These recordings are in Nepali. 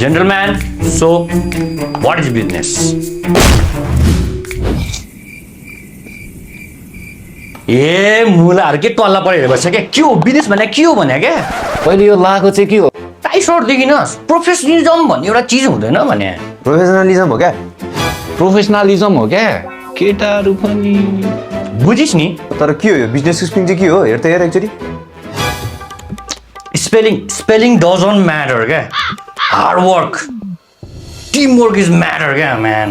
Gentleman, so what is business? ए मुलाहरू के टल्ला परेर बस्छ क्या के हो बिजनेस भने के हो भने क्या पहिले यो लाको चाहिँ के हो टाई सर्ट देखिनस् प्रोफेसनलिजम भन्ने एउटा चिज हुँदैन भने प्रोफेसनलिजम हो क्या प्रोफेसनलिजम हो क्या केटाहरू पनि बुझिस् नि तर के हो यो बिजनेस स्पेलिङ चाहिँ के हो हेर त हेर एकचोटि स्पेलिङ डजन्ट म्याटर क्या hard work team work is matter क्या म्यान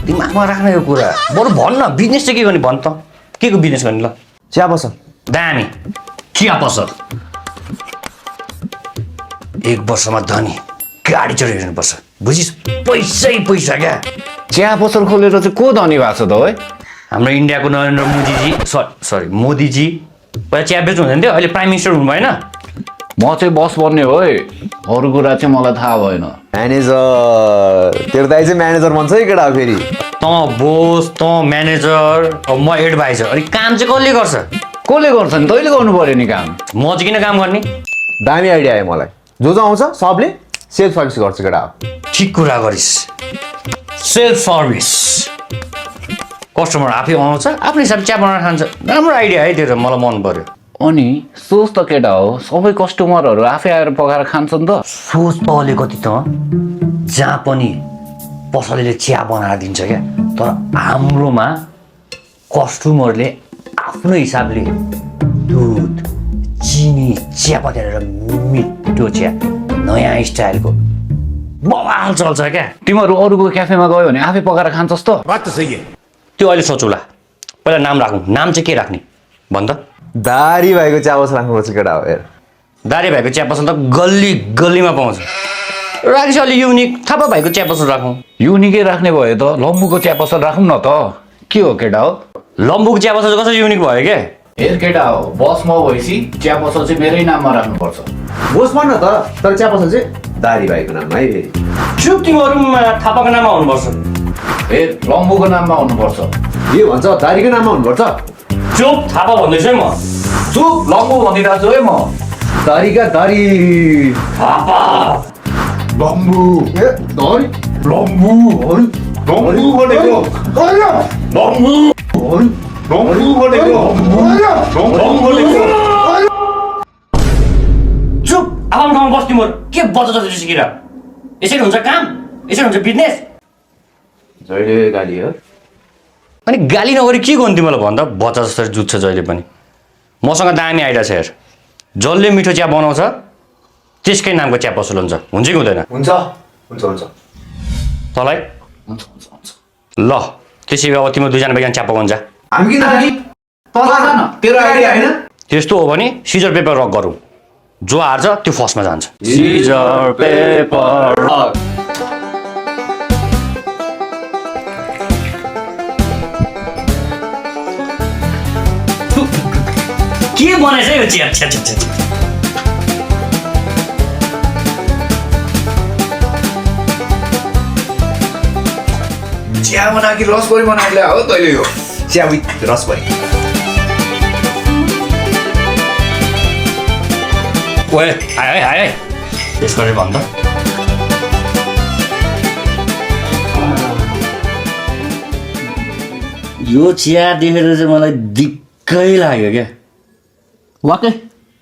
दिमागमा राख्ने यो कुरा बरु भन् न बिजनेस चाहिँ के गर्ने भन् त के को बिजनेस गर्ने ल चिया पसल दामी चिया पसल 1 वर्षमा धनी गाडी चढेर हिँड्नुपर्छ बुझिस् पैसै पैसा क्या चिया पसल खोलेर चाहिँ को धनी भएको छ त है हाम्रो इन्डियाको नरेन्द्र मोदीजी सरी मोदीजी पहिला चिया बेच्नु हुँदैन थियो अहिले प्राइम मिनिस्टर हुनु भएन म चाहिँ बस बन्ने हो है अरू कुरा चाहिँ मलाई थाहा भएन म्यानेजर तेरो दाइ चाहिँ म्यानेजर भन्छ है केटा फेरि त बोस त म्यानेजर म एडभाइजर अनि काम चाहिँ कसले गर्छ कसले गर्छ नि तैँले गर्नु पर्यो नि काम म चाहिँ किन काम गर्ने दामी आइडिया आयो मलाई जो आउँछ सबले सेल्फ सर्भिस गर्छ केटा ठिक कुरा गरिस् सेल्फ सर्भिस कस्टमर आफै आउँछ आफ्नो हिसाबले चिया बनाएर खान्छ राम्रो आइडिया है त्यो त मलाई मन पर्यो अनि सोच त केटा हो सबै कस्टमरहरू आफै आएर पकाएर खान्छन् त सोच त अलिकति त जहाँ पनि पसलेले चिया बनाएर दिन्छ क्या तर हाम्रोमा कस्टमरले आफ्नो हिसाबले दुध चिनी चिया पकाएर मिठो चिया नयाँ स्टाइलको बवाल चल्छ क्या तिमीहरू अरूको क्याफेमा गयो भने आफै पकाएर खान्छस् त बात त सही है त्यो अहिले सोचौला पहिला नाम राखौँ नाम चाहिँ के राख्ने भन् त दारी भएको चिया पसल राख्नुपर्छ केटा हो हेर दारी भएको चिया पसल त गल्ली गल्लीमा पाउँछ राखेपछि अलि युनिक थापा भएको चिया पसल राखौँ युनिकै राख्ने भयो त लम्बुको चिया पसल राखौँ न त के हो केटा हो लम्बुको चिया पसल कसरी युनिक भयो क्या हेर केटा हो बस म भएपछि चिया पसल चाहिँ मेरै नाममा राख्नुपर्छ बोस भन्न तर चिया पसल चाहिँ दारी भाइको नाममा है फेरि चुप तिमीहरू थापाको नाममा हुनुपर्छ हेर लम्बुको नाममा हुनुपर्छ के भन्छ दारीको नाममा हुनुपर्छ चुप थापा भन्दैछु है म चुप लम्बु भनिरहेको छु है म दारीका दारी थापा लम्बू ए दारी लम्बू लम्बू भनेको लम्बू लम्बू भनेको लम्बू भनेको चुप आफ्नो ठाउँमा बस् तिमीहरू के बच्चा जस्तो सिकेर यसरी हुन्छ काम यसरी हुन्छ बिजनेस जहिले गाली हो अनि गाली नगरी के गर्नु तिमीलाई भन्दा बच्चा जसरी जुत्छ जहिले पनि मसँग दामी आइडिया छ हेर जसले मिठो चिया बनाउँछ त्यसकै नामको चिया पसल हुन्छ कि हुँदैन हुन्छ हुन्छ हुन्छ तँलाई हुन्छ हुन्छ हुन्छ ल त्यसै अब तिम्रो दुईजना बिहान चिया पकाउनु जा हामी किन दारी न तेरो आइडिया होइन त्यस्तो हो भने सिजर पेपर रक गरौँ जो हार्छ त्यो फर्स्टमा जान्छ सिजर पेपर रक के बनाएछ यो चिया छ्या छ्या छ्या चिया बना कि रसभरी बनाइले हो तैँले यो चिया विथ रसभरी ओए आयो है त्यस गरेर भन् त यो चिया देखेर चाहिँ मलाई दिक्कै लाग्यो क्या वाकै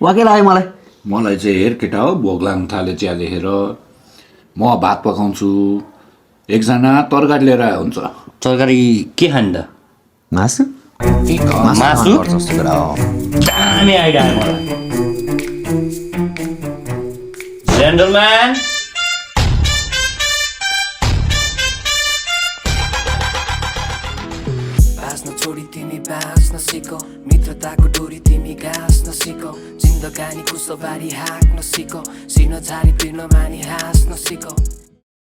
लाग्यो मलाई मलाई चाहिँ हेर केटा हो भोग लाग्नु थाले चिया देखेर म भात पकाउँछु एकजना तरकारी लिएर आयो हुन्छ तरकारी के खाने त मासु मासु जस्तो केटा हो दामी आइडिया आयो मलाई जेन्टलम्यान बाँच्न छोडी तिमी बाँच्न सिकौ मित्रताको डोरी तिमी गाँच्न सिकौ जिन्दगानी खुसबारी हाँक्न सिकौ सिन झारी पिर्न मानी हाँस्न सिकौ